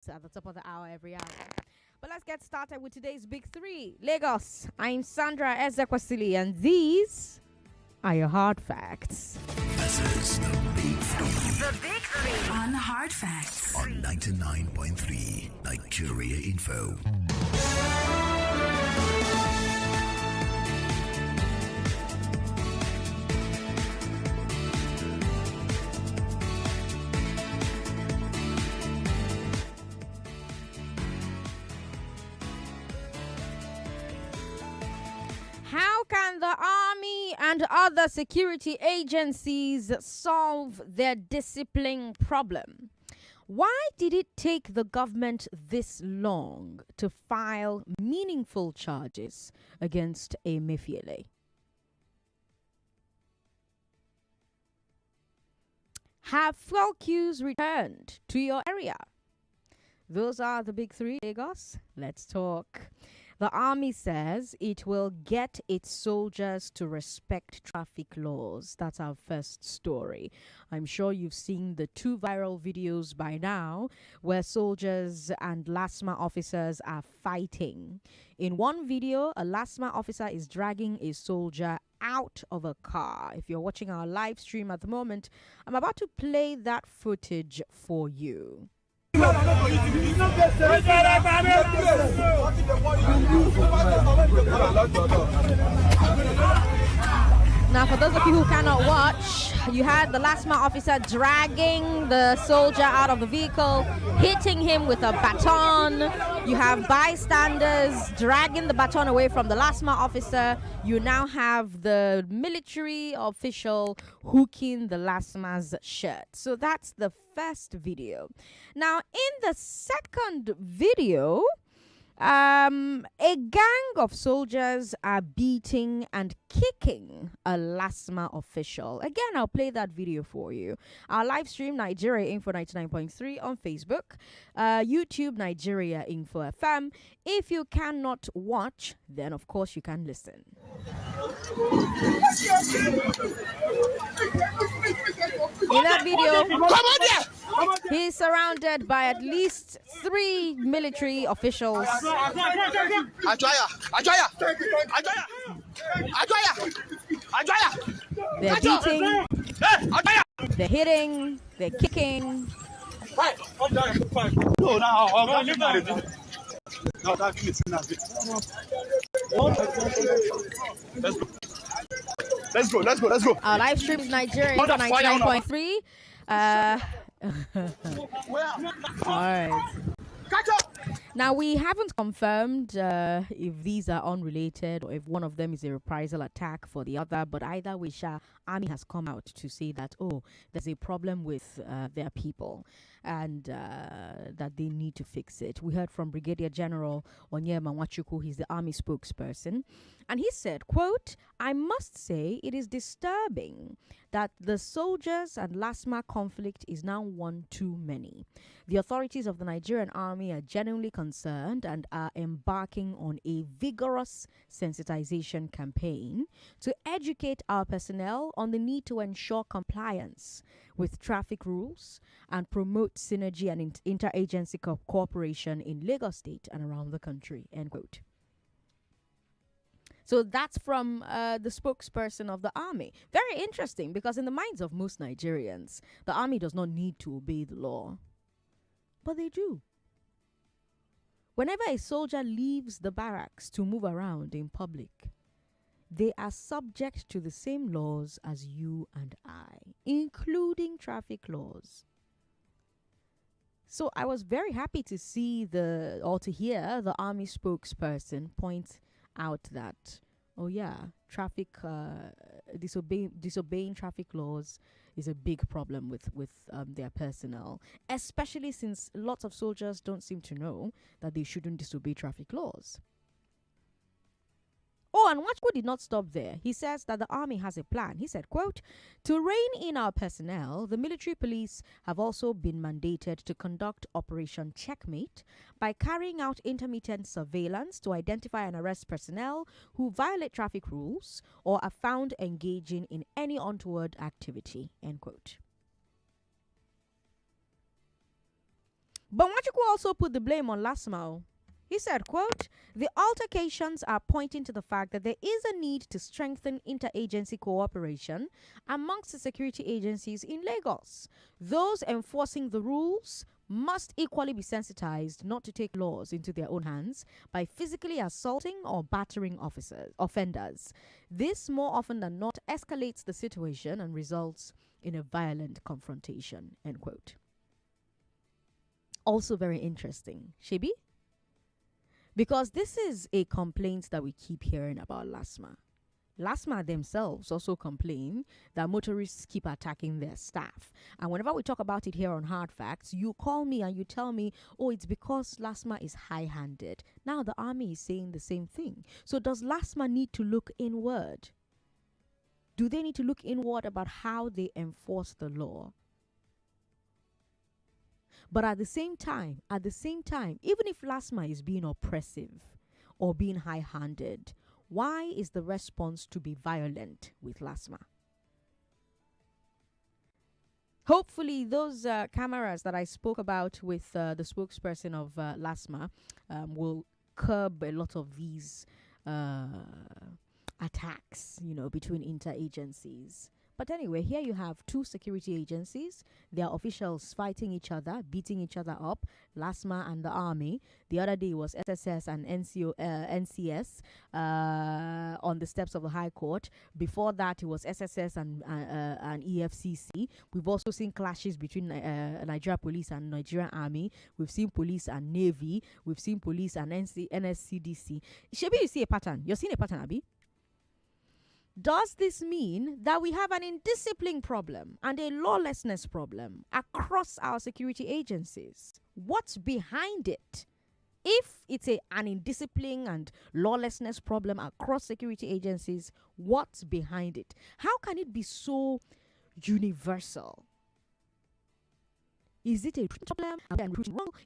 at the top of the hour every hour. But let's get started with today's Big Three. Lagos, I'm Sandra Ezekwesili, and these are your hard facts. This is the Big Three. The Big Three on Hard Facts On 99.3 Nigeria Info. How can the army and other security agencies solve their discipline problem? Why did it take the government this long to file meaningful charges against Emefiele? Have fuel queues returned to your area? Those are the Big Three, Lagos. Let's talk. The army says it will get its soldiers to respect traffic laws. That's our first story. I'm sure you've seen the two viral videos by now where soldiers and LASTMA officers are fighting. In one video, a LASTMA officer is dragging a soldier out of a car. If you're watching our live stream at the moment, I'm about to play that footage for you. Now, for those of you who cannot watch, you had the LASTMA officer dragging the soldier out of the vehicle, hitting him with a baton. You have bystanders dragging the baton away from the LASTMA officer. You now have the military official hooking the LASTMA's shirt. So that's the first video. Now, in the second video, a gang of soldiers are beating and kicking a LASTMA official. Again, I'll play that video for you. Our live stream, Nigeria Info 99.3 on Facebook, YouTube, Nigeria Info FM. If you cannot watch, then of course you can listen. In that video, he's surrounded by at least 3 military officials. They're beating, they're hitting, they're kicking. Let's go. Our live stream is Nigeria 99.3. All right. Now, we haven't confirmed if these are unrelated or if one of them is a reprisal attack for the other, but either way, Army has come out to say that, there's a problem with their people and that they need to fix it. We heard from Brigadier General Onyema Nwachukwu, he's the Army spokesperson, and he said, quote, "I must say it is disturbing that the soldiers and LASTMA conflict is now one too many. The authorities of the Nigerian Army are genuinely concerned and are embarking on a vigorous sensitization campaign to educate our personnel on the need to ensure compliance with traffic rules and promote synergy and interagency cooperation in Lagos State and around the country," end quote. So that's from the spokesperson of the army. Very interesting, because in the minds of most Nigerians, the army does not need to obey the law. But they do. Whenever a soldier leaves the barracks to move around in public, they are subject to the same laws as you and I, including traffic laws. So I was very happy to see to hear the army spokesperson point out that, traffic disobeying traffic laws is a big problem with their personnel, especially since lots of soldiers don't seem to know that they shouldn't disobey traffic laws. Oh, and Nwachukwu did not stop there. He says that the army has a plan. He said, quote, "To rein in our personnel, the military police have also been mandated to conduct Operation Checkmate by carrying out intermittent surveillance to identify and arrest personnel who violate traffic rules or are found engaging in any untoward activity," end quote. But Nwachukwu also put the blame on LASTMA. He said, quote, "The altercations are pointing to the fact that there is a need to strengthen interagency cooperation amongst the security agencies in Lagos. Those enforcing the rules must equally be sensitized not to take laws into their own hands by physically assaulting or battering offenders. This, more often than not, escalates the situation and results in a violent confrontation," end quote. Also very interesting, Shebi, because this is a complaint that we keep hearing about LASTMA. LASTMA themselves also complain that motorists keep attacking their staff. And whenever we talk about it here on Hard Facts, you call me and you tell me, oh, it's because LASTMA is high-handed. Now the army is saying the same thing. So does LASTMA need to look inward? Do they need to look inward about how they enforce the law? But at the same time, even if LASTMA is being oppressive or being high-handed, why is the response to be violent with LASTMA? Hopefully, those cameras that I spoke about with the spokesperson of LASTMA will curb a lot of these attacks, between interagencies. But anyway, here you have two security agencies, their officials fighting each other, beating each other up, LASTMA and the army. The other day was SSS and NCS on the steps of the High Court. Before that, it was SSS and EFCC. We've also seen clashes between Nigeria Police and Nigerian Army. We've seen police and Navy. We've seen police and NSCDC. Shebi, you see a pattern. You're seeing a pattern, Abi? Does this mean that we have an indiscipline problem and a lawlessness problem across our security agencies? What's behind it? If it's an indiscipline and lawlessness problem across security agencies, what's behind it? How can it be so universal? Is it a problem?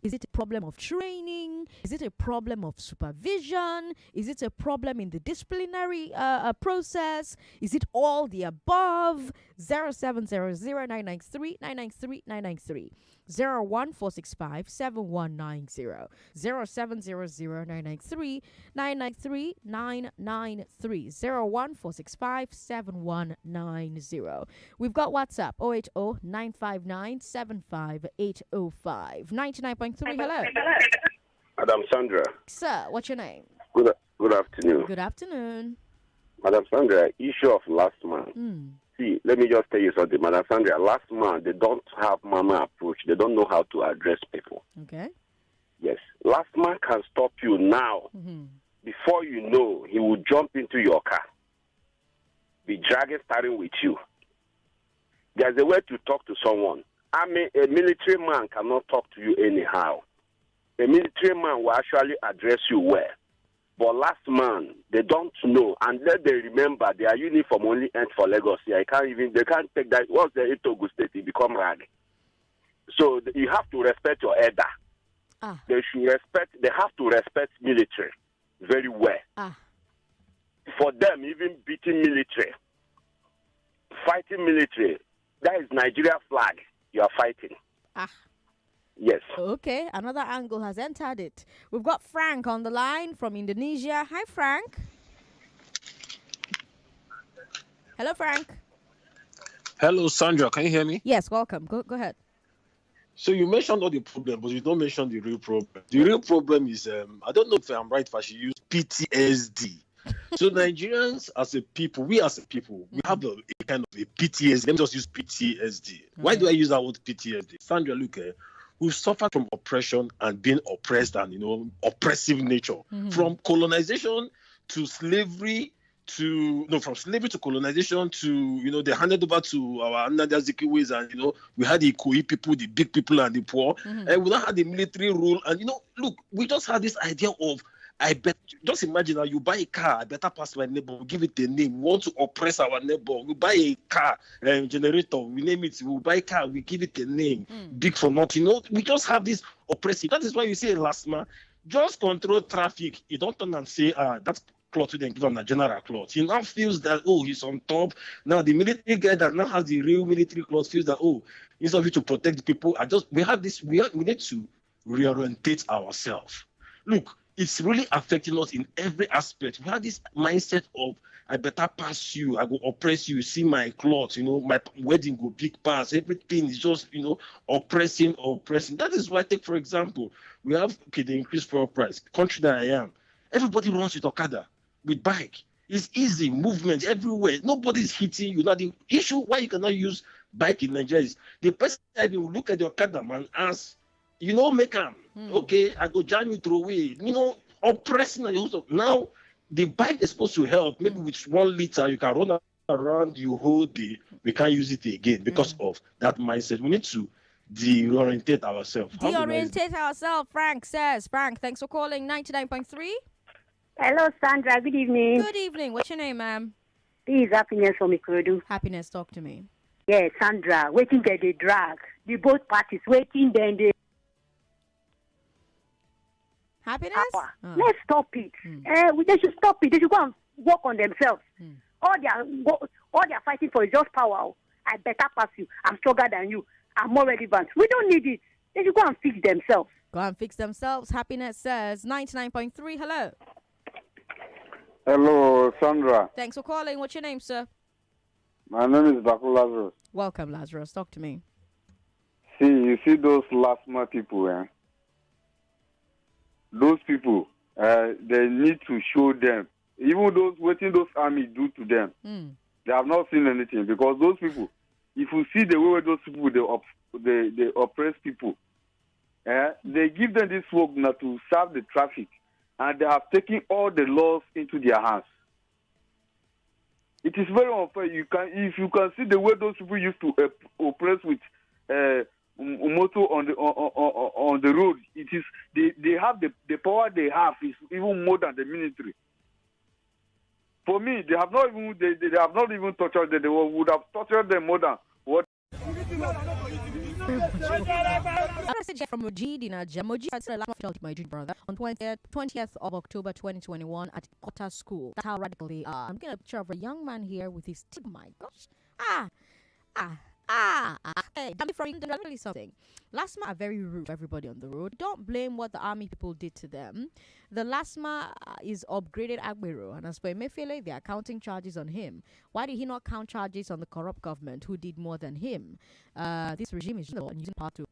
Is it a problem of training? Is it a problem of supervision? Is it a problem in the disciplinary process? Is it all the above? 0700-993-993-993. 01465-7190. 0700-993-993-993. 01465-7190. We've got WhatsApp 080-959-75805. 99.3. Hello. Madam Sandra. Sir, what's your name? Good afternoon. Good afternoon. Madam Sandra, issue of LASTMA. See, let me just tell you something, Madam Sandra. LASTMA, they don't have mama approach. They don't know how to address people. Okay. Yes. LASTMA can stop you now. Before you know, he will jump into your car. Be dragging, starting with you. There's a way to talk to someone. A military man cannot talk to you anyhow. A military man will actually address you well. But LASTMA, they don't know, and then they remember their uniform only ends for Lagos. They can't take that. Once they're in Togo State, it become rag. So you have to respect your elder. They have to respect military very well. For them, even beating military, fighting military, that is Nigeria flag you are fighting. Yes. Okay, another angle has entered it. We've got Frank on the line from Indonesia. Hi, Frank. Hello, Frank. Hello, Sandra. Can you hear me? Yes, welcome. Go ahead. So you mentioned all the problem, but you don't mention the real problem. The real problem is, I don't know if I'm right, if I should use PTSD. So Nigerians as a people, we have a kind of a PTSD. Let me just use PTSD. Why do I use that word PTSD? Sandra, look, we've suffered from oppression and being oppressed and, oppressive nature. From colonization to slavery from slavery to colonization to, they handed over to our Sandra Ezekwesili and, we had the Ikoyi people, the big people and the poor. And we now had the military rule. And, look, we just had this idea of, just imagine that you buy a car, I better pass my neighbor, we give it a name. We want to oppress our neighbor. We buy a car, generator, we name it. We buy a car, we give it a name. Big for nothing. We just have this oppressive. That is why you say LASTMA, just control traffic. You don't turn and say, that's cloth we didn't give him a general cloth. He now feels that, he's on top. Now the military guy that now has the real military cloth feels that, instead of you to protect the people, we need to reorientate ourselves. Look, it's really affecting us in every aspect. We have this mindset of I better pass you, I go oppress you, see my clothes, my wedding go big pass. Everything is just, oppressing. That is why, take for example, we have the increased fuel price. Country that I am, everybody runs with Okada, with bike. It's easy, movement everywhere. Nobody's hitting you. Now the issue why you cannot use bike in Nigeria is the person that will look at the Okada man ask, make them. Okay, I go jam you through away. Oppressing and also now the bike is supposed to help. Maybe with 1 liter you can run around, you hold we can't use it again because of that mindset. We need to deorientate ourselves. Deorientate ourselves, Frank says. Frank, thanks for calling 99.3. Hello, Sandra. Good evening. Good evening. What's your name, ma'am? This is Happiness from Ikorodu. Happiness, talk to me. Yes, Sandra. Waiting there, they drag. The both parties waiting then they. Happiness? Let's stop it. They should stop it. They should go and work on themselves. All they are fighting for is just power. I better pass you. I'm stronger than you. I'm more relevant. We don't need it. They should go and fix themselves. Go and fix themselves. Happiness says 99.3. Hello. Hello, Sandra. Thanks for calling. What's your name, sir? My name is Baku Lazarus. Welcome, Lazarus. Talk to me. You see those LASTMA people, Those people, they need to show them. Even those army do to them, they have not seen anything. Because those people, if you see the way those people, they oppress people, they give them this work now to serve the traffic. And they have taken all the laws into their hands. It is very unfair. If you can see the way those people used to oppress with motor on the road, it is they have the power they have is even more than the military. For me, they have not even tortured them. They would have tortured them more than what. A message from Moji Dinaja. Moji has said my junior brother on 20th of October 2021 at Kota School. That's how radical they are. I'm getting a picture of a young man here with his teeth. My gosh. Hey, I'm from England. Really something. LASTMA are very rude to everybody on the road. Don't blame what the army people did to them. The LASTMA is upgraded Agbero, and as for Emefiele, they are counting charges on him. Why did he not count charges on the corrupt government who did more than him? This regime is using power to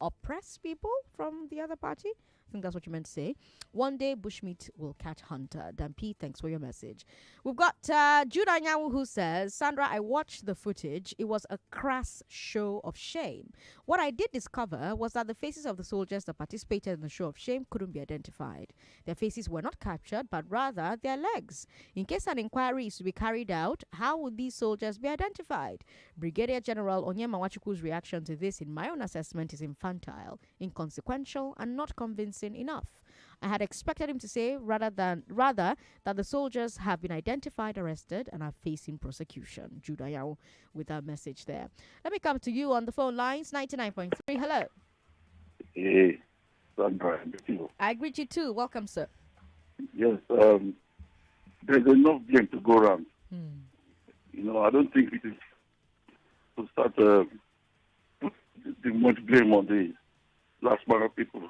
oppress people from the other party. I think that's what you meant to say. One day, bushmeat will catch hunter. Dampi, thanks for your message. We've got Judah Nyawu who says, Sandra, I watched the footage. It was a crass show of shame. What I did discover was that the faces of the soldiers that participated in the show of shame couldn't be identified. Their faces were not captured, but rather their legs. In case an inquiry is to be carried out, how would these soldiers be identified? Brigadier General Onyema Wachukwu's reaction to this, in my own assessment, is infantile, inconsequential, and not convincing enough. I had expected him to say rather that the soldiers have been identified, arrested, and are facing prosecution. Judah Yao with that message there. Let me come to you on the phone lines. 99.3. Hello. Hey, Sandra. I greet you too. Welcome, sir. Yes. There's enough blame to go around. I don't think it is to start putting much blame on the LASTMA people.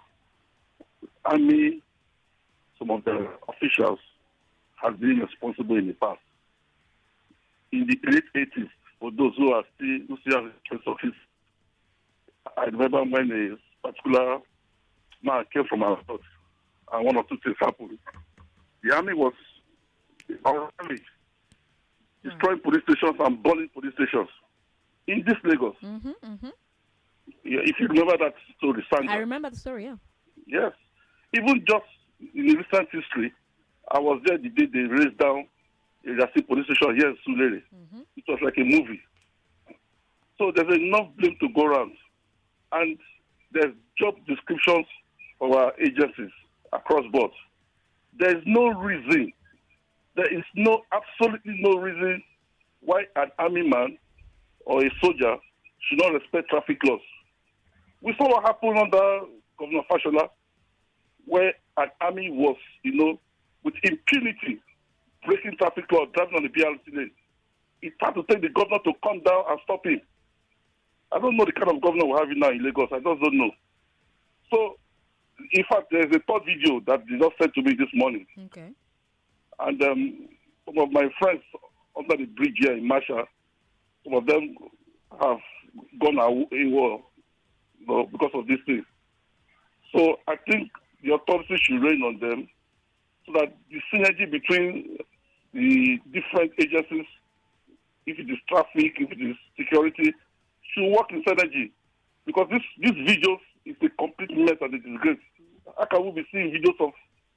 Army, some of the officials have been responsible in the past. In the late 80s, for those who still have a office, I remember when a particular man came from our house and one or two things happened. The army was destroying police stations and burning police stations in this Lagos. Yeah, if you remember that story, Sandra. I remember the story, yeah. Yes. Even just in recent history, I was there the day they raised down a police station here in Sulere. It was like a movie. So there's enough blame to go around. And there's job descriptions for our agencies across board. There's no reason, there is absolutely no reason why an army man or a soldier should not respect traffic laws. We saw what happened under Governor Fashola, where an army was, with impunity, breaking traffic laws, driving on the BRT lane. It had to take the governor to come down and stop him. I don't know the kind of governor we have now in Lagos. I just don't know. So, in fact, there's a third video that they just sent to me this morning. Okay. And some of my friends under the bridge here in Masha, some of them have gone away because of this thing. So I think the authorities should rein on them so that the synergy between the different agencies, if it is traffic, if it is security, should work in synergy. Because these videos is a complete mess and a disgrace. How can we be seeing videos of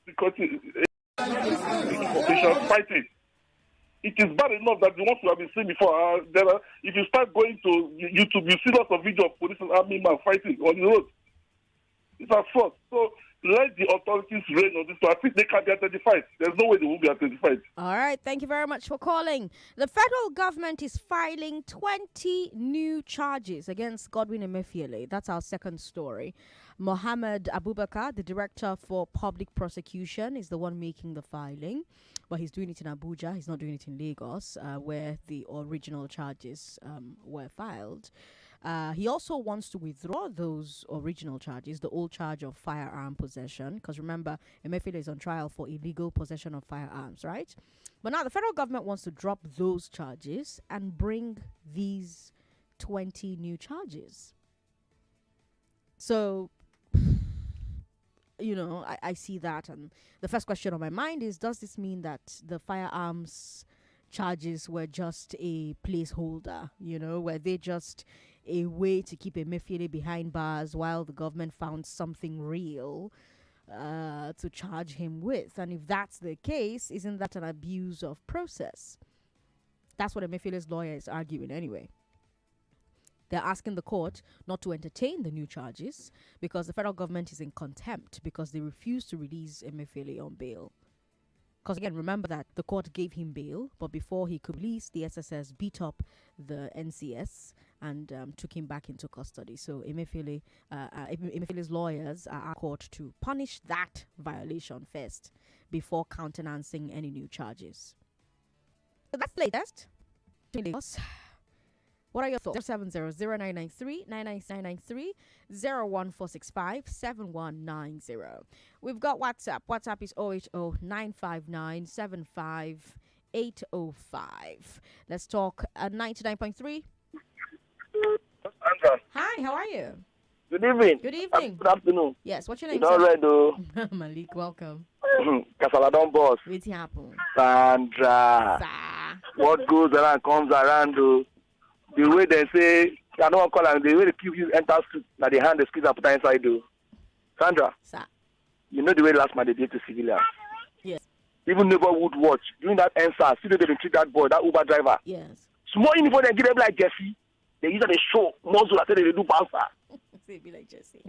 security officials fighting? It is bad enough that the ones we have been seeing before, if you start going to YouTube, you see lots of videos of police and army men fighting on the road. It's assault. So let the authorities rein on this. So I think they can be identified. There's no way they won't be identified. All right. Thank you very much for calling. The federal government is filing 20 new charges against Godwin Emefiele. That's our second story. Mohammed Abubakar, the director for public prosecution, is the one making the filing. But he's doing it in Abuja. He's not doing it in Lagos, where the original charges were filed. He also wants to withdraw those original charges, the old charge of firearm possession, because remember, Emefiele is on trial for illegal possession of firearms, right? But now the federal government wants to drop those charges and bring these 20 new charges. So, I see that, and the first question on my mind is, does this mean that the firearms charges were just a placeholder, were they just a way to keep Emefiele behind bars while the government found something real to charge him with? And if that's the case, isn't that an abuse of process? That's what Emefiele's lawyer is arguing anyway. They're asking the court not to entertain the new charges because the federal government is in contempt because they refuse to release Emefiele on bail. Because again, remember that the court gave him bail, but before he could release, the SSS beat up the NCS and took him back into custody. So Emefiele's lawyers are at court to punish that violation first before countenancing any new charges. So that's the latest. What are your thoughts? 070-0993-99993 01465-7190. We've got WhatsApp. WhatsApp is 080-959-75805. Let's talk 99.3. Sandra. Hi, how are you? Good evening. Good evening. Good afternoon. Yes, what's your name? You all right, though? Malik, welcome. Casaladon boss. What's happening? Sandra. What goes around comes around, though. The way they say, I don't call them, the way they keep you enter street, now they hand the skills and put inside, though. Sandra. Sir. You know the way LASTMA they did to civilians? Yes. Even neighborhood watch, during that answer, see they didn't treat that boy, that Uber driver. Yes. Small uniform, they give them like Jesse. They use the show, muzzle, I say they do bouncer. Say be like Jesse.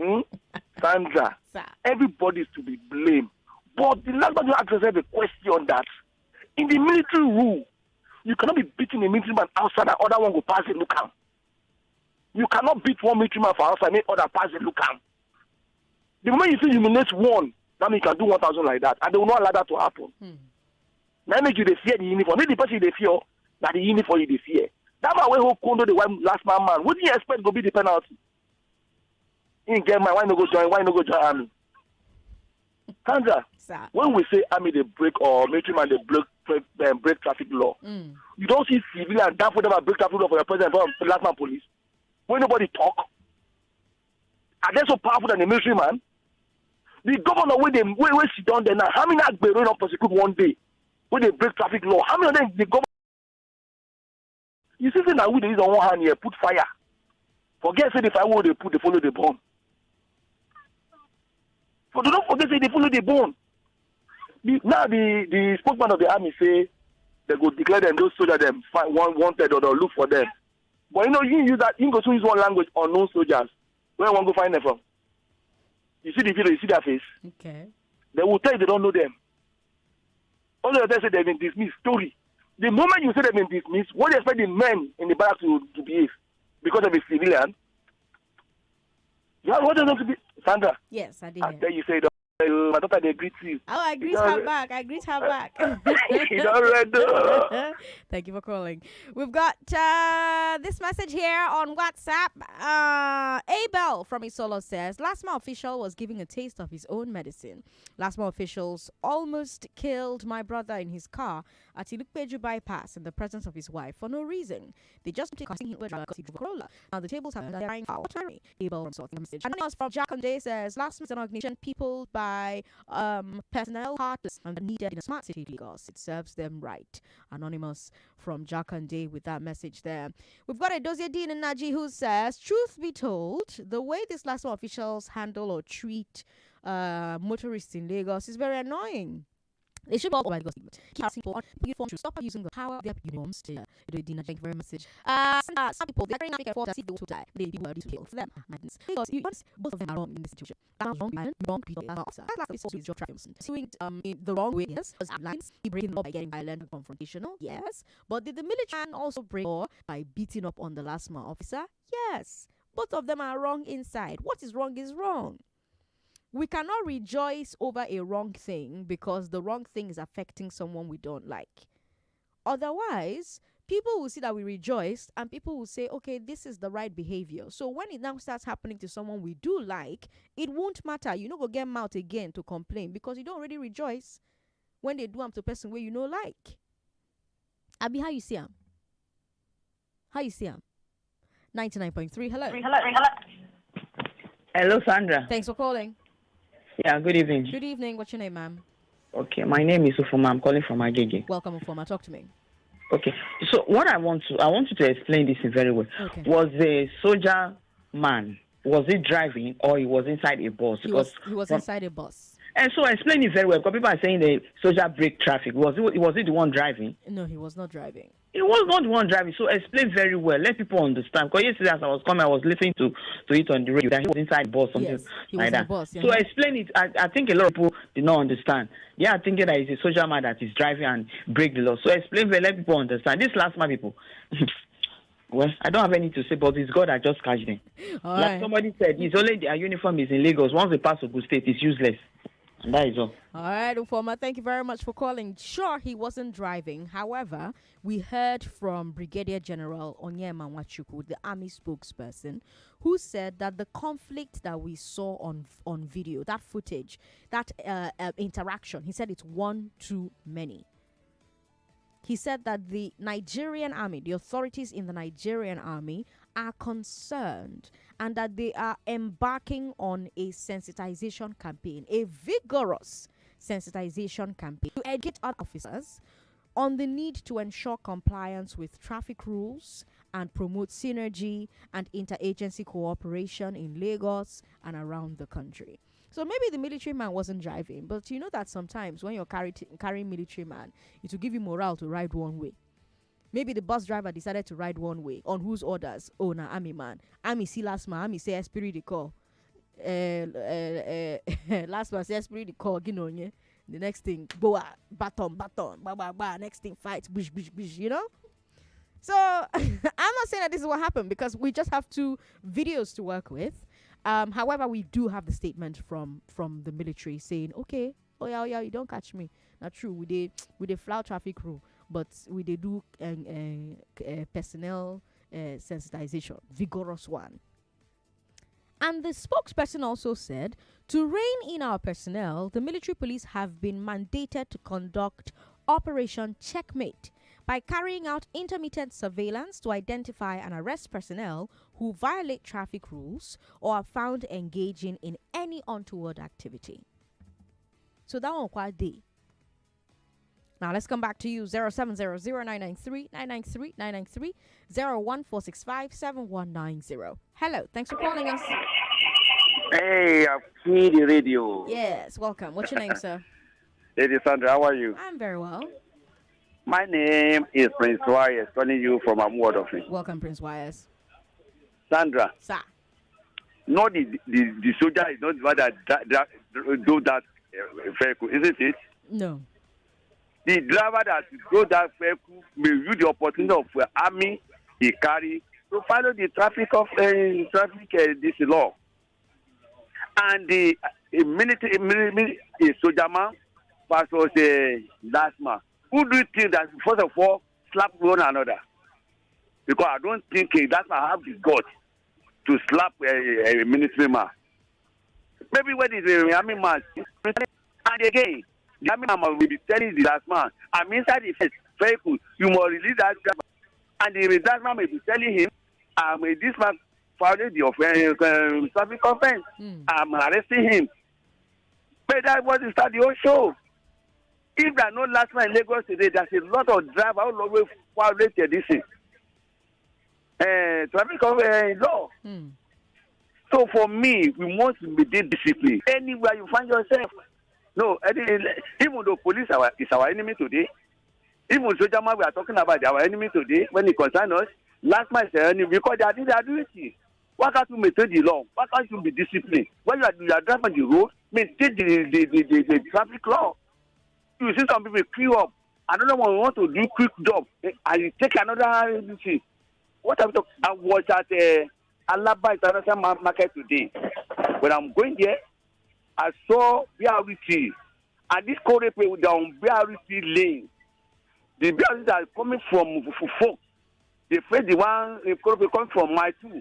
Sandra, Sir. Everybody is to be blamed. But the last one you ask yourself a question that in the military rule, you cannot be beating a military man outside and other one will pass it, look out. You cannot beat one military man for outside and make other pass it, look out. The moment you say you humiliate one, that means you can do 1,000 like that. And they will not allow that to happen. Now make you they fear the uniform. Not the person they fear, that the uniform you they fear. That man who condo the last man. What do you expect to be the penalty? In get my why no go join army? Sandra, Sir. when we say army they break or military man they break traffic law, you don't see civilian down for them and break traffic law for your president or last man police. When nobody talk, are they so powerful than the military man? The governor where sit down there now, how many acts they not prosecute one day when they break traffic law? How many of them the government? You see that we use on one hand here, put fire. Forget say the firewood they put, they follow the bomb. But don't forget say they follow the bomb. Now the spokesman of the army say they go declare them those soldiers them wanted or they'll look for them. But you use that you go to use one language unknown soldiers. Where one go find them from? You see the video, you see their face. Okay. They will tell you they don't know them. All of them say they've been dismissed. Story. The moment you say they've been dismissed, what do you expect the men in the barracks to behave? Because of a civilian? Yeah, what does it to be? Sandra? Yes, I did. I tell you say that. My daughter, they greet you. Oh, I greet her back. You don't know. Thank you for calling. We've got this message here on WhatsApp. Abel from Isolo says, LASTMA official was giving a taste of his own medicine. LASTMA officials almost killed my brother in his car at Ilukpeju bypass in the presence of his wife for no reason. They just took him to a Corolla. Now the tables have been dying out. Abel from South message. Anonymous from Jack and Day says, LASTMA is an organization people by personnel heartless and needed in a smart city Lagos. It serves them right. Anonymous from Jack and Day with that message there. We've got a Dozie Dean and Naji who says, truth be told, the way these LASTMA officials handle or treat motorists in Lagos is very annoying. They should all over Lagos. Keep people on uniform to stop using the power of their uniforms to thank you very much. Some people they're carrying out as if they will die. They people are to kill for them. Because both of them are wrong in this situation. Wrong people are officer. That's supposed to be job trafficking. Doing in the wrong way, yes. Lines he breaking the law by getting violent and confrontational, yes. But did the military also break law by beating up on the LASTMA officer? Yes. Both of them are wrong inside. What is wrong is wrong. We cannot rejoice over a wrong thing because the wrong thing is affecting someone we don't like. Otherwise, people will see that we rejoiced and people will say, okay, this is the right behavior. So when it now starts happening to someone we do like, it won't matter. You know, go get mouth again to complain because you don't already rejoice when they do them to person where you know like. Abi, how you see him? How you see him? 99.3, hello. Hello, Sandra. Thanks for calling. Yeah, good evening. Good evening. What's your name, ma'am? Okay, my name is Ufoma. I'm calling from Agege. Welcome, Ufoma. Talk to me. Okay, so what I want you to explain this very well. Okay. Was the soldier man, was he driving or he was inside a bus? He was inside a bus. And so explain it very well because people are saying the soldier break traffic. Was he the one driving? No, he was not driving. He was not the one driving. So explain very well. Let people understand. Because yesterday as I was coming, I was listening to it on the radio that he was inside the bus, something yes, he like was that. In the bus, yeah. So explain it. I think a lot of people did not understand. They are thinking that it's a soldier man that is driving and break the law. So explain very let people understand. This LASTMA people. Well, I don't have anything to say, but it's God that just catch them. All like right. somebody said, it's only their uniform is in Lagos. Once they pass Ogun State, it's useless. And that is all. All right, Ufoma, thank you very much for calling. Sure, he wasn't driving. However, we heard from Brigadier General Onyema Nwachukwu, the army spokesperson, who said that the conflict that we saw on video, that footage, that interaction, he said it's one too many. He said that the Nigerian army, the authorities in the Nigerian army are concerned and that they are embarking on a sensitization campaign, a vigorous sensitization campaign to educate our officers on the need to ensure compliance with traffic rules and promote synergy and interagency cooperation in Lagos and around the country. So maybe the military man wasn't driving, but you know that sometimes when you're carrying military man, it will give you morale to ride one way. Maybe the bus driver decided to ride one way. On whose orders? Oh, na army man. Army see LASTMA. Army say esprit de corps. LASTMA say esprit de corps. The next thing, go baton, ba. Next thing, fight, bish, you know? So, I'm not saying that this is what happened because we just have two videos to work with. However, we do have the statement from the military saying, okay, oh yeah, you don't catch me. Not true. We did flout traffic rule, but we did do personnel sensitization, vigorous one. And the spokesperson also said, to rein in our personnel, the military police have been mandated to conduct Operation Checkmate by carrying out intermittent surveillance to identify and arrest personnel who violate traffic rules or are found engaging in any untoward activity. So that one quite day. Now let's come back to you. 0700-993-993-993 01465-7190. Hello, thanks for calling us. Hey, I've seen the radio. Yes, welcome. What's your name, sir? Lady Sandra, how are you? I'm very well. My name is Prince Wires, calling you from Amuad office. Welcome, Prince Wires. Sandra. Sir. No, the soldier is not the one that do that vehicle, isn't it? No. The driver that drove that vehicle may use the opportunity of army he carry to follow the traffic of this law. And the a soldier man versus a LASTMA. Who do you think that first of all slap one another? Because I don't think a LASTMA have the guts to slap a military man. Maybe when it's a army man, and again, the army man will be telling the LASTMA, I'm inside the first vehicle, you must release that driver. And the LASTMA may be telling him, this man violated the traffic offense. I'm arresting him. But that was the start the whole show. If there are no LASTMA in Lagos today, there's a lot of drivers who always violated this thing. Traffic law. So for me, we must be disciplined. Anywhere you find yourself. No, even though police is our enemy today, even soldier man we are talking about our enemy today, when it concerns us, LASTMA is the enemy because they are doing their duty. Why can't you maintain the law? Why can't you be disciplined? When you are driving the road, maintain the traffic law. You see some people queue up. Another one want to do quick job, and you take another thing. What I'm talking, I was at Alaba International Market today. When I'm going there, I saw BRT, and this correct way down BRT lane. The BRT that are coming from folk, they face the one coming from my two,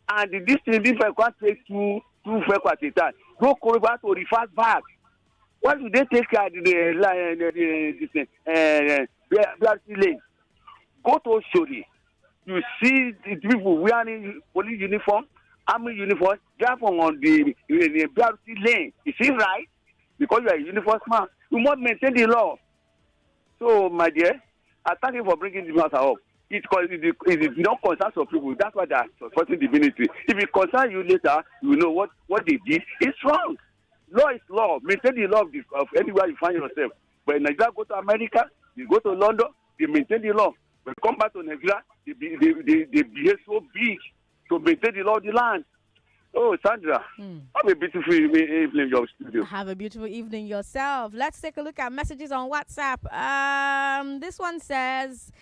and the distance different can't take two vehicles at a time. Go correct to reverse back. Why do they take the BRT lane? Go to Shori. You see the people wearing police uniform, army uniform, drive on the BRT lane. Is it right? Because you are a uniform man. You must maintain the law. So, my dear, I thank you for bringing this matter up. It is not concerns of people. That's why they are supporting the military. If it concerns you later, you know what they did. It's wrong. Law is law. Maintain the law of anywhere you find yourself. But in Nigeria, go to America, you go to London, they maintain the law. When you come back to Nigeria, they behave so big to maintain the law of the land. Oh, Sandra, have a beautiful evening in your studio. Have a beautiful evening yourself. Let's take a look at messages on WhatsApp. This one says,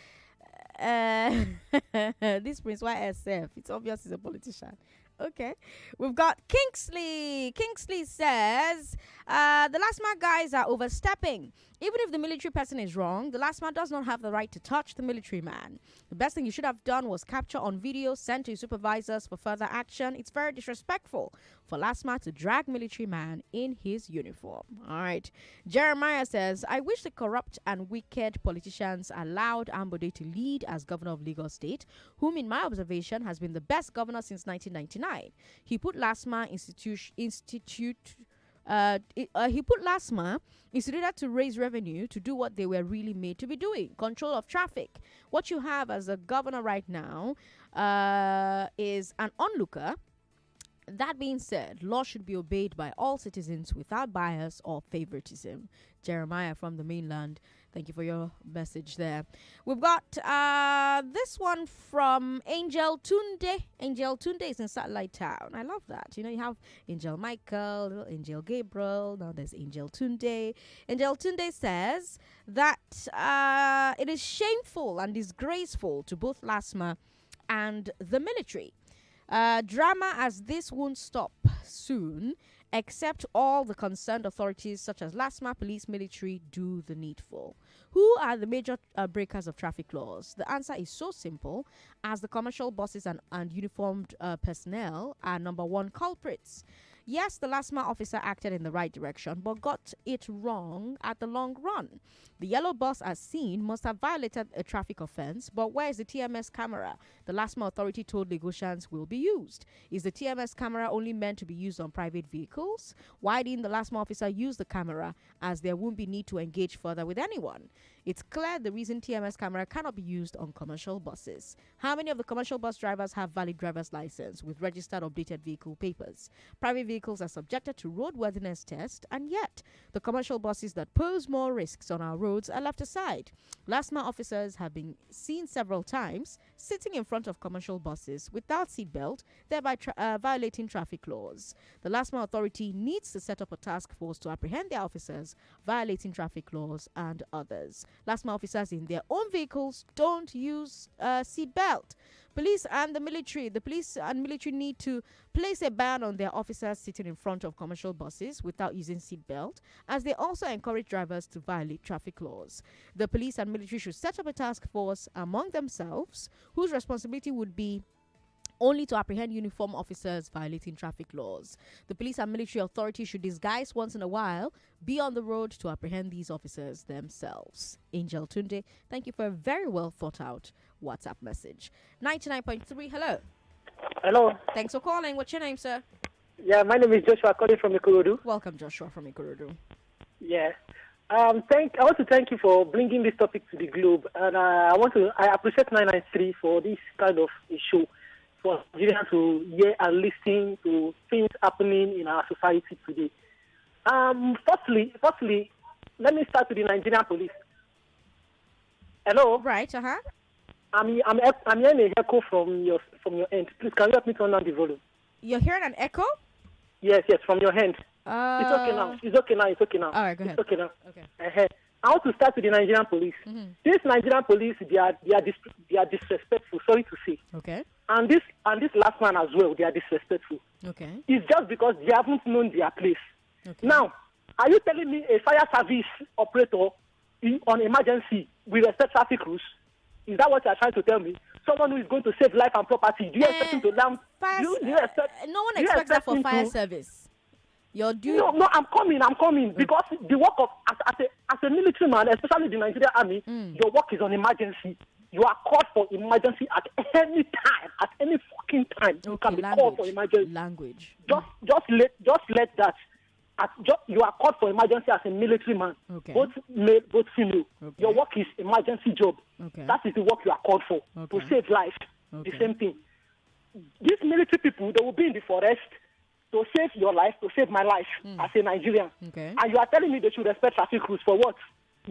this Prince YSF, it's obvious he's a politician. Okay, we've got Kingsley. Kingsley says, the LASTMA guys are overstepping. Even if the military person is wrong, the LASTMA does not have the right to touch the military man. The best thing you should have done was capture on video, send to your supervisors for further action. It's very disrespectful for LASTMA to drag military man in his uniform. All right. Jeremiah says, I wish the corrupt and wicked politicians allowed Ambode to lead as governor of Lagos State, whom in my observation has been the best governor since 1999. He put LASTMA instituted to raise revenue to do what they were really made to be doing, control of traffic. What you have as a governor right now is an onlooker. That being said, law should be obeyed by all citizens without bias or favoritism. Jeremiah from the mainland, thank you for your message there. We've got this one from Angel Tunde. Angel Tunde is in Satellite Town. I love that. You know, you have Angel Michael, Angel Gabriel, now there's Angel Tunde. Angel Tunde says that it is shameful and disgraceful to both LASTMA and the military. Drama as this won't stop soon, except all the concerned authorities such as LASTMA, police, military do the needful. Who are the major breakers of traffic laws? The answer is so simple as the commercial buses and uniformed personnel are number one culprits. Yes, the LASTMA officer acted in the right direction, but got it wrong at the long run. The yellow bus, as seen, must have violated a traffic offense, but where is the TMS camera the LASTMA authority told Lagosians will be used? Is the TMS camera only meant to be used on private vehicles? Why didn't the LASTMA officer use the camera, as there won't be need to engage further with anyone? It's clear the reason TMS camera cannot be used on commercial buses. How many of the commercial bus drivers have valid driver's license with registered updated vehicle papers? Private vehicles are subjected to roadworthiness test, and yet the commercial buses that pose more risks on our roads are left aside. LASTMA officers have been seen several times sitting in front of commercial buses without seatbelt, thereby violating traffic laws. The LASTMA authority needs to set up a task force to apprehend their officers violating traffic laws and others. LASTMA officers in their own vehicles don't use seatbelt. Police and military need to place a ban on their officers sitting in front of commercial buses without using seatbelt, as they also encourage drivers to violate traffic laws. The police and military should set up a task force among themselves whose responsibility would be only to apprehend uniform officers violating traffic laws. The police and military authorities should disguise once in a while, be on the road to apprehend these officers themselves. Angel Tunde, thank you for a very well thought out WhatsApp message. 99.3, hello. Hello. Thanks for calling. What's your name, sir? Yeah, my name is Joshua, calling from Ikorodu. Welcome, Joshua from Ikorodu. Yeah. I want to thank you for bringing this topic to the globe, and I appreciate 993 for this kind of issue, for Nigerians to hear and listen to things happening in our society today. Firstly, let me start with the Nigerian police. Hello. Right. I'm hearing an echo from your end. Please, can you help me turn down the volume? You're hearing an echo? Yes, from your end. It's okay now. It's okay now. All right, go ahead. It's okay now. Okay. I want to start with the Nigerian police. Mm-hmm. This Nigerian police, they are disrespectful. Sorry to say. Okay. And this last one as well, they are disrespectful. Okay. It's just because they haven't known their place. Okay. Now, are you telling me a fire service operator on emergency will respect traffic rules? Is that what you are trying to tell me? Someone who is going to save life and property, do you expect him to learn? No one expects that for fire service. You're doing... No, I'm coming because the work of as a military man, especially the Nigerian army, your work is on emergency. You are called for emergency at any time, at any fucking time. You can be called for emergency. Language. Just let that. You are called for emergency as a military man, both male, both female. Okay. Your work is emergency job. Okay. That is the work you are called for, to save life. The same thing. These military people, they will be in the forest to save your life, to save my life as a Nigerian. Okay. And you are telling me they should respect traffic rules for what?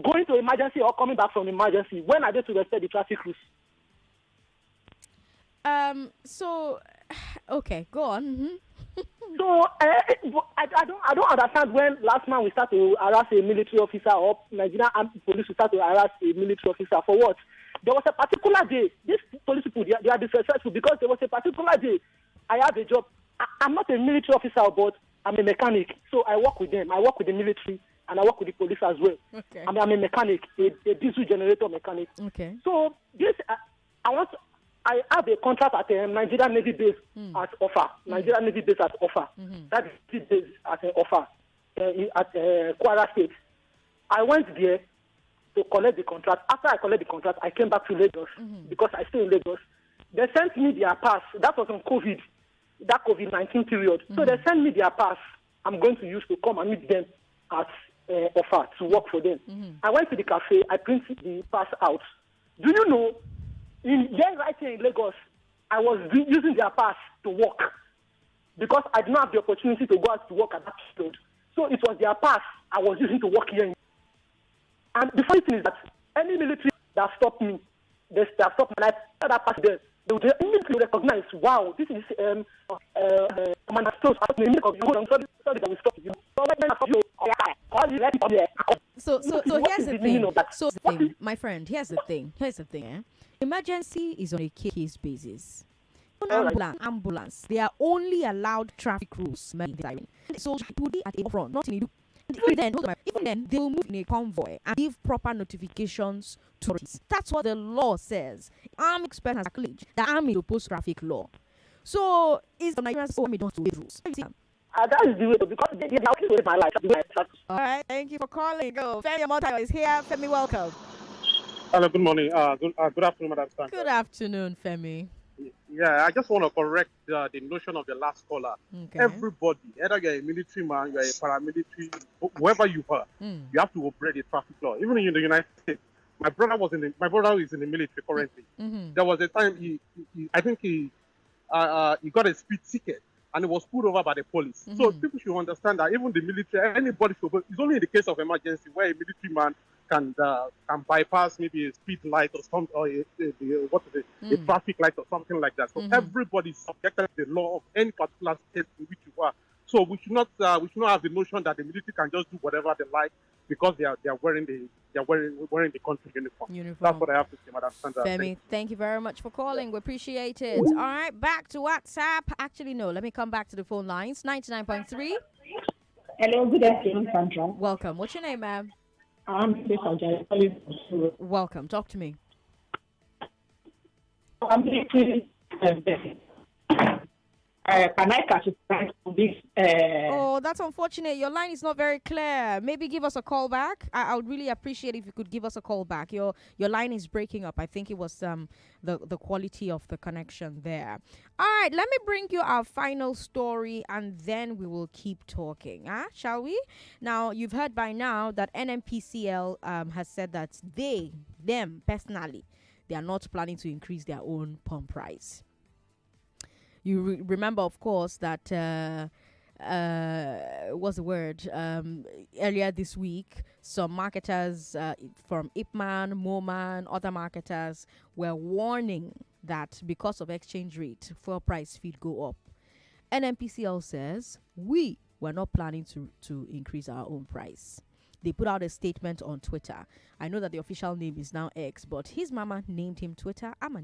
Going to emergency or coming back from emergency? When are they to respect the traffic rules? Okay, go on. Mm-hmm. So I don't understand when last man we start to harass a military officer or Nigerian armed police will start to harass a military officer for what? There was a particular day. These police people they are disrespectful because there was a particular day I had a job. I'm not a military officer, but I'm a mechanic. So I work with them. I work with the military and I work with the police as well. Okay. I'm a mechanic, a diesel generator mechanic. Okay. So this I have a contract at Nigerian Navy base at offer. Nigerian Navy base at offer. That is base at offer at Kwara State. I went there to collect the contract. After I collect the contract, I came back to Lagos because I stay in Lagos. They sent me their pass. That was on COVID, that COVID-19 period. So they sent me their pass. I'm going to use to come and meet them at offer to work for them. I went to the cafe. I printed the pass out. Do you know? Right here in Lagos, I was using their pass to work because I did not have the opportunity to go out to work at that period. So it was their pass I was using to work here. And the funny thing is that any military that stopped me, they stopped my life, that pass there, they would immediately recognize, wow, this is Commander Stokes. Sorry that we stopped you. So here's the thing. My friend, here's the thing. Emergency is on a case basis. Ambulance, they are only allowed traffic rules. So it will be at a front, not in a even then, they will move in a convoy and give proper notifications to authorities. That's what the law says. Army expert has acknowledged the army opposes traffic law. So is the Nigerian army don't obey rules? That is the way because they now save my life. All right, thank you for calling. Femi Omotayo is here. Femi, welcome. Hello, good morning. Good afternoon, Madam Sandra. Good afternoon, Femi. Yeah, I just want to correct the notion of the last caller. Okay. Everybody, either you're a military man, you're a paramilitary, whoever you are, you have to obey the traffic law. Even in the United States, my brother is in the military currently. There was a time he got a speed ticket and he was pulled over by the police. So people should understand that even the military, anybody should. It's only in the case of emergency where a military man can bypass maybe a speed light or something, or a traffic light or something like that. So everybody is subjected to the law of any particular state in which you are. So we should not have the notion that the military can just do whatever they like because they are wearing the country uniform. That's what I have to say, Madam Sandra. Femi, thank you very much for calling. We appreciate it. All right, back to WhatsApp. Actually, no, let me come back to the phone lines. 99.3. Hello, good afternoon, Sandra. Welcome. What's your name, ma'am? I'm Sandra. Welcome. Talk to me. I'm can I catch a price on this? Oh, that's unfortunate. Your line is not very clear. Maybe give us a call back. I would really appreciate if you could give us a call back. Your line is breaking up. I think it was the quality of the connection there. All right, let me bring you our final story and then we will keep talking. Shall we? Now, you've heard by now that NNPCL has said that them personally, they are not planning to increase their own pump price. You remember, of course, that what's the word? Earlier this week, some marketers from Ipman, Moman, other marketers were warning that because of exchange rate, fuel price feed go up. NNPCL says we were not planning to increase our own price. They put out a statement on Twitter. I know that the official name is now X, but his mama named him Twitter. I'ma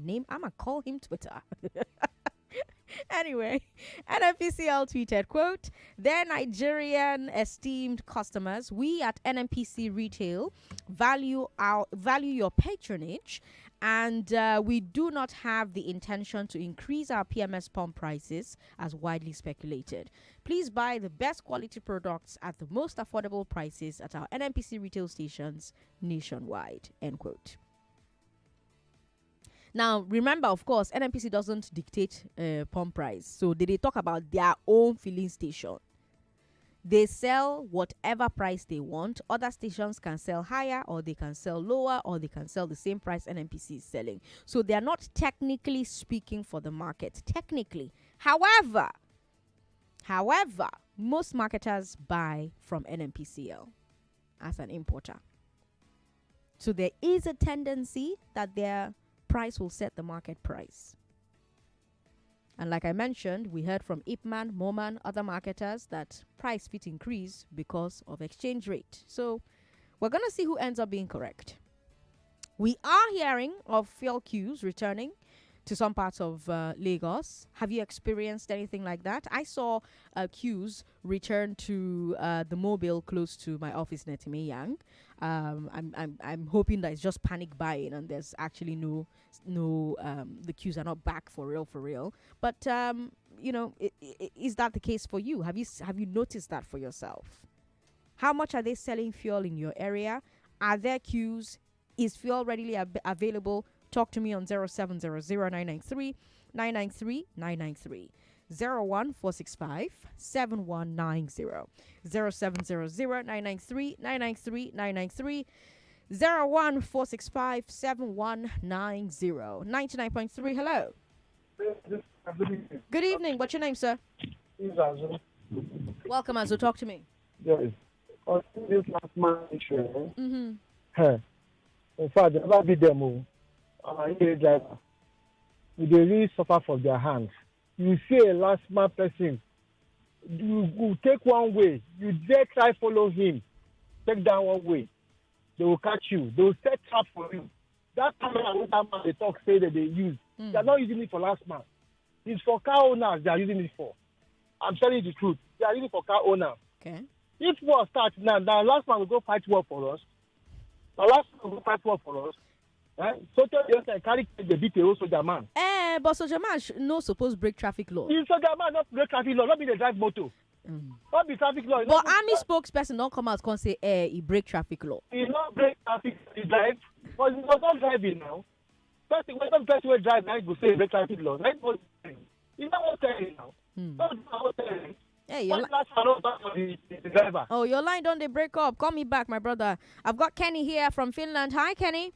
call him Twitter. Anyway, NNPCL tweeted, quote, "Their Nigerian esteemed customers, we at NNPC Retail value your patronage, and we do not have the intention to increase our PMS pump prices as widely speculated. Please buy the best quality products at the most affordable prices at our NNPC retail stations nationwide," end quote. Now, remember, of course, NNPC doesn't dictate pump price. So they talk about their own filling station. They sell whatever price they want. Other stations can sell higher, or they can sell lower, or they can sell the same price NNPC is selling. So they are not technically speaking for the market. Technically. However, most marketers buy from NNPCL as an importer. So there is a tendency that their price will set the market price. And like I mentioned, we heard from Ipman, Moman, other marketers that price fit increase because of exchange rate. So we're going to see who ends up being correct. We are hearing of fuel queues returning to some parts of Lagos. Have you experienced anything like that? I saw queues return to the mobile close to my office in Etimeyang. I'm hoping that it's just panic buying and there's actually no the queues are not back for real. But is that the case for you? Have you noticed that for yourself? How much are they selling fuel in your area? Are there queues? Is fuel readily available? Talk to me on 0700-993-993 993 01465-7190 0700-993-993 993 01465-7190 99.3. Hello. Good evening. What's your name, sir? Welcome, Azu. Talk to me. Yes. On this last man issue. In fact, the never be them. Driver. They really suffer from their hands. You see a last man person, you take one way, you dare try follow him, take down one way, they will catch you. They will set trap for you. That camera with that man they talk say that they use, they are not using it for last man. It's for car owners they are using it for. I'm telling you the truth. They are using it for car owners. Okay. If war starts now last man will go fight war for us. The last man will go fight war for us. So tell you I carry the details soldier man. But soldier man no supposed break traffic law. The soldier man not break traffic law. Not be the drive motor. Not be traffic law. But army spokesperson don't come out and say he break traffic law. He not break traffic. He drive. But he was not driving now. First thing when some person will drive now he go say break traffic law. Right? He not what telling now. Not what telling. Hey, the driver. Oh, your line don't they break up? Call me back, my brother. I've got Kenny here from Finland. Hi, Kenny.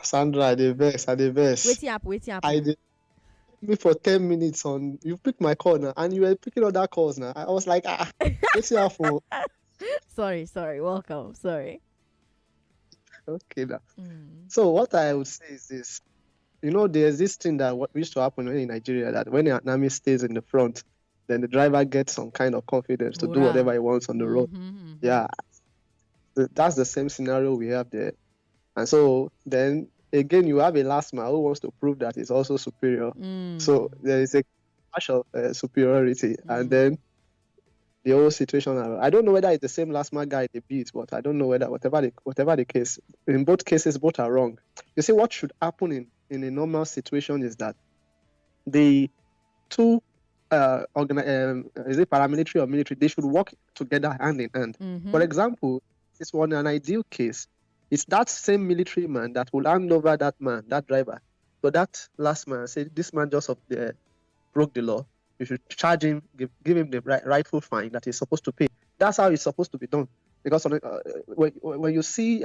Sandra, the best. Waiting up. I did me for 10 minutes on. You picked my call now, and you were picking other calls now. I was like, what's your phone? Sorry. Welcome. Sorry. Okay, now. So what I would say is this: there's this thing that what used to happen in Nigeria that when an army stays in the front, then the driver gets some kind of confidence to do whatever he wants on the road. Yeah, that's the same scenario we have there. And so then again, you have a LASTMA who wants to prove that he's also superior. So there is a clash of superiority, and then the whole situation. I don't know whether it's the same LASTMA guy they beat, but I don't know whether whatever the case. In both cases, both are wrong. You see, what should happen in a normal situation is that the two is it paramilitary or military, they should work together hand in hand. For example, it's one an ideal case. It's that same military man that will hand over that man, that driver. So that last man say, this man just broke the law. You should charge him, give him the rightful fine that he's supposed to pay. That's how it's supposed to be done. Because when you see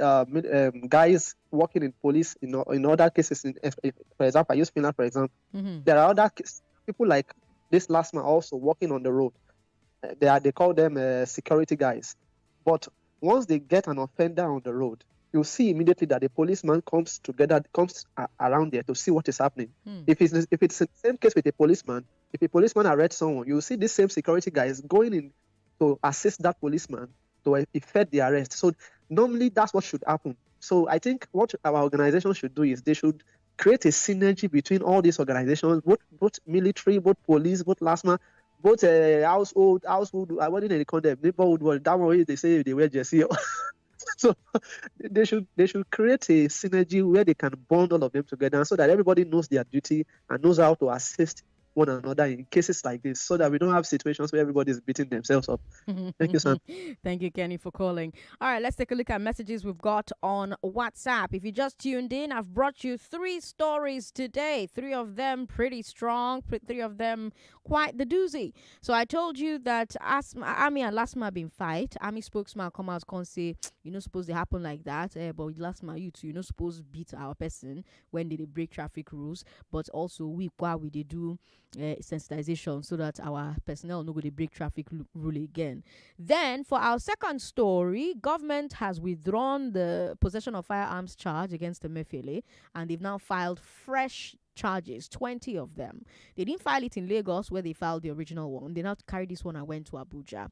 guys working in police in other cases, for example, I use Finland for example, there are other people like this last man also working on the road. They call them security guys. But once they get an offender on the road, you'll see immediately that the policeman comes around there to see what is happening. If it's the same case with a policeman, if a policeman arrests someone, you'll see this same security guys going in to assist that policeman to effect the arrest. So normally that's what should happen. So I think what our organization should do is they should create a synergy between all these organizations, both military, both police, both LASTMA, both household, what did they call them? Neighborhood, that one they say they wear jersey. So they should create a synergy where they can bond all of them together so that everybody knows their duty and knows how to assist one another in cases like this, so that we don't have situations where everybody is beating themselves up. Thank you, Sam. Thank you, Kenny, for calling. All right, let's take a look at messages we've got on WhatsApp. If you just tuned in, I've brought you 3 stories today. 3 of them pretty strong, 3 of them quite the doozy. So I told you that Army and LASTMA have been fight. Army spokesman come out and say, you're not supposed to happen like that. But LASTMA, you too, you're not supposed to beat our person when they break traffic rules. But also, we do sensitization so that our personnel no go to break traffic rule again. Then for our second story, government has withdrawn the possession of firearms charge against Emefiele, and they've now filed fresh charges, 20 of them. They didn't file it in Lagos where they filed the original one. They now carry this one and went to Abuja.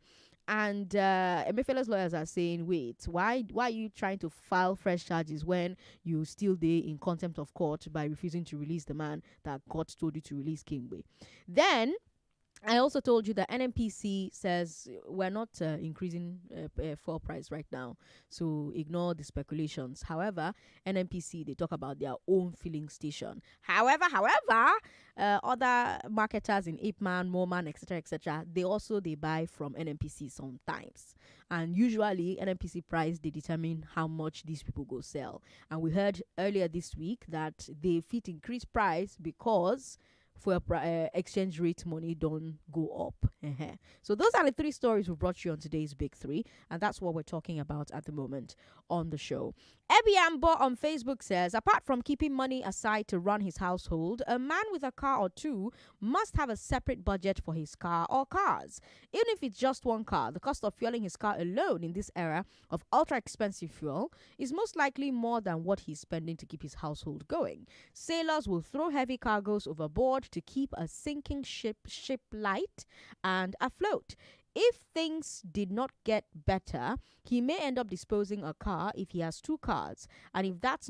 And Emefiele's lawyers are saying, wait, why are you trying to file fresh charges when you still there in contempt of court by refusing to release the man that court told you to release Kingway? Then I also told you that NNPC says we're not increasing fuel price right now, so ignore the speculations. However, NNPC, they talk about their own filling station. However, other marketers in Ipman, Moman, etc., they buy from NNPC sometimes. And usually, NNPC price, they determine how much these people go sell. And we heard earlier this week that they fit increase price because for exchange rate money don't go up. So those are the 3 stories we brought you on today's Big 3, and that's what we're talking about at the moment on the show. Ebiambo on Facebook says, apart from keeping money aside to run his household, a man with a car or 2 must have a separate budget for his car or cars. Even if it's just one car, the cost of fueling his car alone in this era of ultra expensive fuel is most likely more than what he's spending to keep his household going. Sailors will throw heavy cargoes overboard to keep a sinking ship light and afloat. If things did not get better, he may end up disposing a car if he has 2 cars. And if that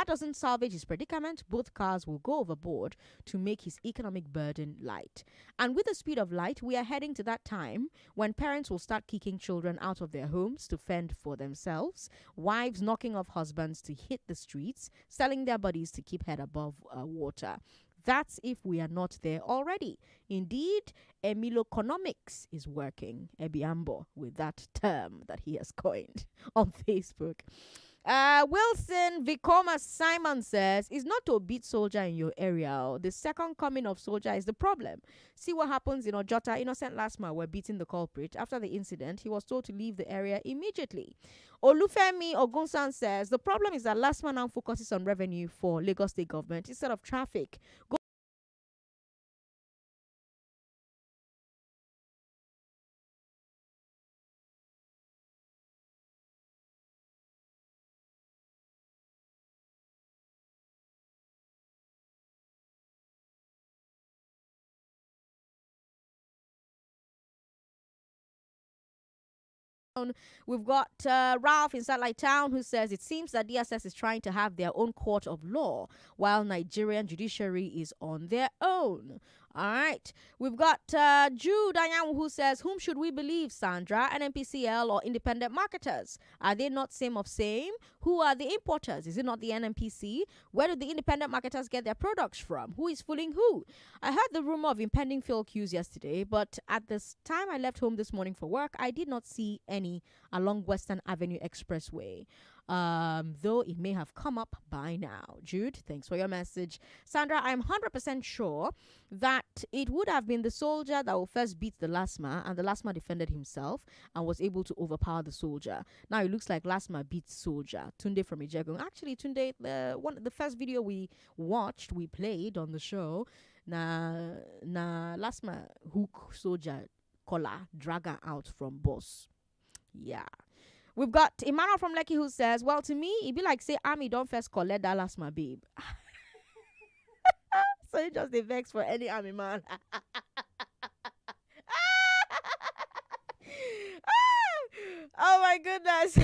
doesn't salvage his predicament, both cars will go overboard to make his economic burden light. And with the speed of light, we are heading to that time when parents will start kicking children out of their homes to fend for themselves, wives knocking off husbands to hit the streets, selling their bodies to keep head above water. That's if we are not there already. Indeed, Emiloconomics is working, Ebiambo, with that term that he has coined on Facebook. Wilson Vicoma Simon says, it's not to beat soldier in your area. The second coming of soldier is the problem. See what happens in Ojota. Innocent LASTMA were beating the culprit. After the incident, he was told to leave the area immediately. Olufemi Ogunsan says, the problem is that LASTMA now focuses on revenue for Lagos State government instead of traffic. We've got Ralph in Satellite Town who says it seems that DSS is trying to have their own court of law while Nigerian judiciary is on their own. All right. We've got Jude Anyam who says, whom should we believe, Sandra, NNPCL or independent marketers? Are they not same of same? Who are the importers? Is it not the NNPC? Where do the independent marketers get their products from? Who is fooling who? I heard the rumor of impending fuel queues yesterday, but at this time I left home this morning for work, I did not see any along Western Avenue Expressway. Though it may have come up by now. Jude, thanks for your message. Sandra, I'm 100% sure that it would have been the soldier that will first beat the LASTMA, and the LASTMA defended himself and was able to overpower the soldier. Now it looks like LASTMA beats soldier. Tunde from Ijegun. Actually, Tunde, the first video we played on the show, LASTMA hook soldier collar, drag her out from boss. Yeah. We've got Emmanuel from Lekki who says, well, to me, it'd be like, say, Army don't first collect that last, my babe. So you just a vex for any Army man. Oh, my goodness.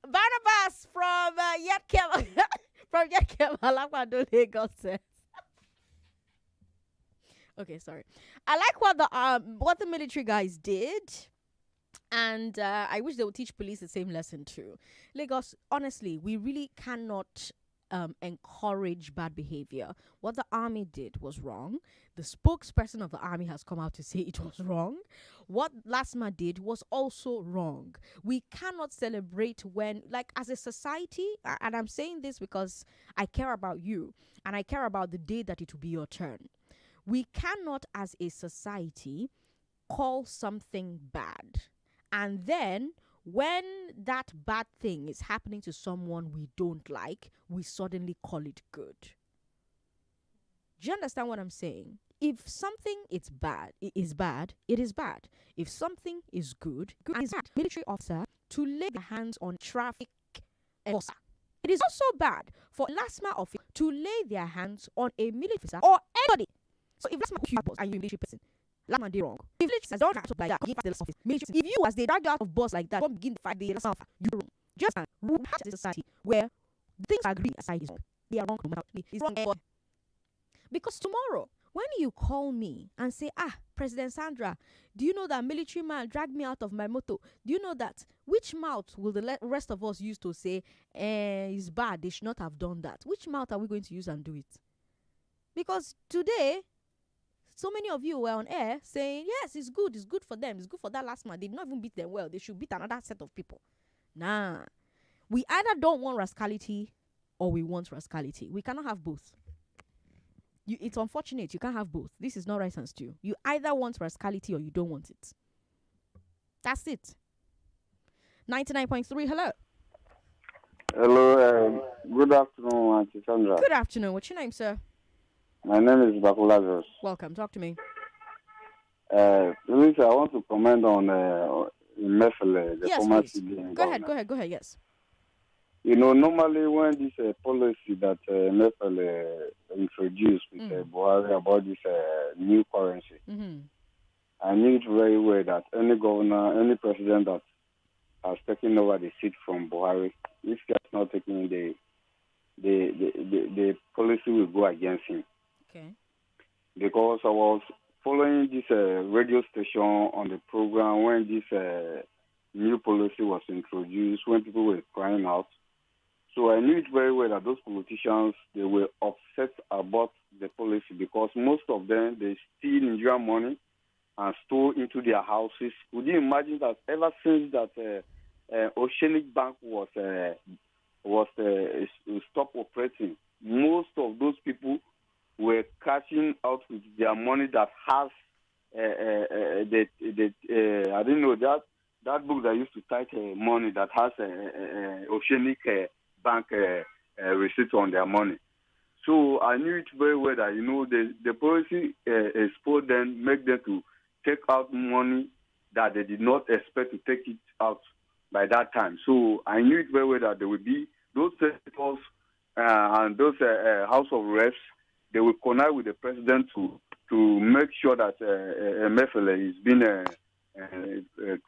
Barnabas from Yetkem. From Yetkem, Alakwa Lagos says. Okay, sorry. I like what the military guys did, and I wish they would teach police the same lesson too. Lagos, honestly, we really cannot encourage bad behavior. What the army did was wrong. The spokesperson of the army has come out to say it was wrong. What LASTMA did was also wrong. We cannot celebrate when, like, as a society, and I'm saying this because I care about you, and I care about the day that it will be your turn. We cannot, as a society, call something bad. And then, when that bad thing is happening to someone we don't like, we suddenly call it good. Do you understand what I'm saying? If something is bad, it is bad, it is bad. If something is good, good is bad. Military officer to lay their hands on traffic enforcer. It is also bad for LASTMA officer to lay their hands on a military officer or anybody. So if LASTMA you boss and you a military person, LASTMA did wrong. If military don't act like that, give the office. Military, if you as they drag you out of boss like that, don't begin to fight the LASTMA, you wrong. Just rule a society where things are agreed aside is wrong. They are wrong no matter what. It's wrong. Because tomorrow, when you call me and say, President Sandra, do you know that military man dragged me out of my motor? Do you know that? Which mouth will the rest of us use to say, it's bad, they should not have done that? Which mouth are we going to use and do it? Because today, so many of you were on air saying, yes, it's good for them, it's good for that LASTMA. They did not even beat them well. They should beat another set of people. Nah. We either don't want rascality or we want rascality. We cannot have both. It's unfortunate. You can't have both. This is not rice and stew. You either want rascality or you don't want it. That's it. 99.3, hello. Hello, good afternoon, Auntie Sandra. Good afternoon. What's your name, sir? My name is Bakulazos. Welcome. Talk to me. Lisa, I want to comment on Emefiele, the former CBN Go ahead, yes. You know, normally when this policy that Emefiele introduced with Buhari about this new currency, I knew it very well that any governor, any president that has taken over the seat from Buhari, if he has not taken the policy will go against him. Okay. Because I was following this radio station on the program when this new policy was introduced, when people were crying out. So I knew it very well that those politicians, they were upset about the policy because most of them, they steal Nigerian money and store into their houses. Could you imagine that ever since that Oceanic Bank was stopped operating, most of those people were cashing out with their money that has I didn't know that book that used to type money that has Oceanic Bank receipt on their money. So I knew it very well that the policy exposed them, make them to take out money that they did not expect to take it out by that time. So I knew it very well that there would be those senators and those House of Reps. They will connect with the president to to make sure that Emefiele is being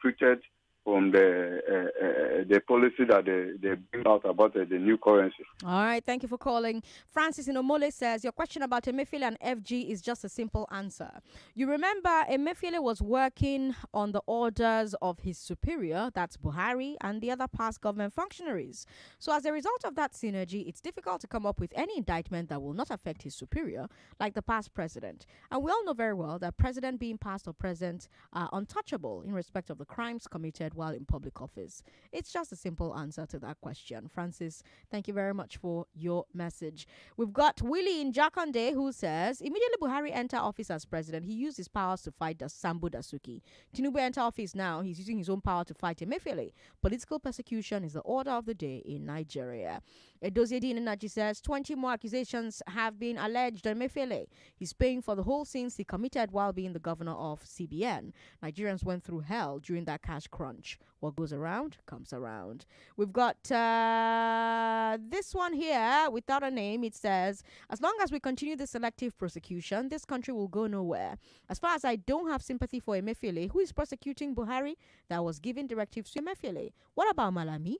treated from the policy that they bring out about the new currency. All right, thank you for calling. Francis in Omole says, your question about Emefiele and FG is just a simple answer. You remember Emefiele was working on the orders of his superior, that's Buhari, and the other past government functionaries. So as a result of that synergy, it's difficult to come up with any indictment that will not affect his superior, like the past president. And we all know very well that president being past or present are untouchable in respect of the crimes committed while in public office. It's just a simple answer to that question. Francis, thank you very much for your message. We've got Willie in Jakande who says, immediately Buhari enter office as president, he used his powers to fight Sambu Dasuki. Tinubu enter office now, he's using his own power to fight Emefiele. Political persecution is the order of the day in Nigeria. Edoziedi Inaji says, 20 more accusations have been alleged on Emefiele. He's paying for the whole sins he committed while being the governor of CBN. Nigerians went through hell during that cash crunch. What goes around comes around. We've got this one here without a name. It says, as long as we continue the selective prosecution, this country will go nowhere. As far as I don't have sympathy for Emefiele, who is prosecuting Buhari that was giving directives to Emefiele. What about Malami?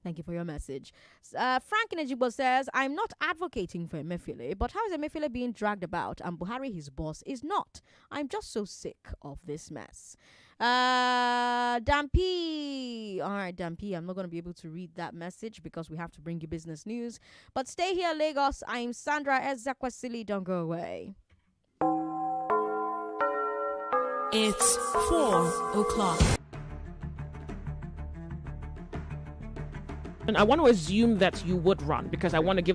Thank you for your message. Frank Nejibo says, I'm not advocating for Emefiele, but how is Emefiele being dragged about and Buhari, his boss, is not? I'm just so sick of this mess. Dampi. All right, Dampi, I'm not going to be able to read that message because we have to bring you business news. But stay here, Lagos. I'm Sandra Ezekwesili. Don't go away. It's 4:00. And I want to assume that you would run because I want to give